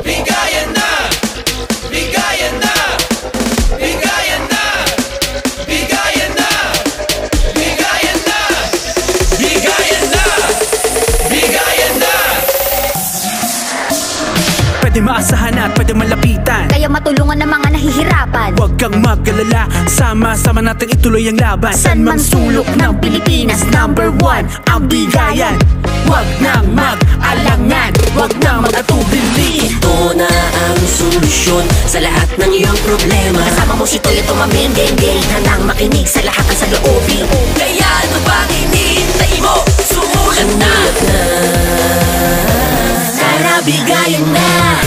bigayan na, bigayan na, bigayan na, bigayan na, bigayan na, bigayan na, bigayan na. Pwede maasahan at pwede malapitan, kaya matulungan ng mga nahihirapan. huwag kang mag-alala, sama-sama natin ituloy ang laban. San man sulok ng Pilipinas, #1 ang bigayan. Huwag nang mag-alangan, huwag nang mag-atubili. Ito na ang solusyon sa lahat ng iyong problema. Kasama mo si Toyo tumaminding-ding, handang makinig sa lahat ng saloobin. Kaya ano bang hinihintay mo? Sumulat na! Tara, bigayan na.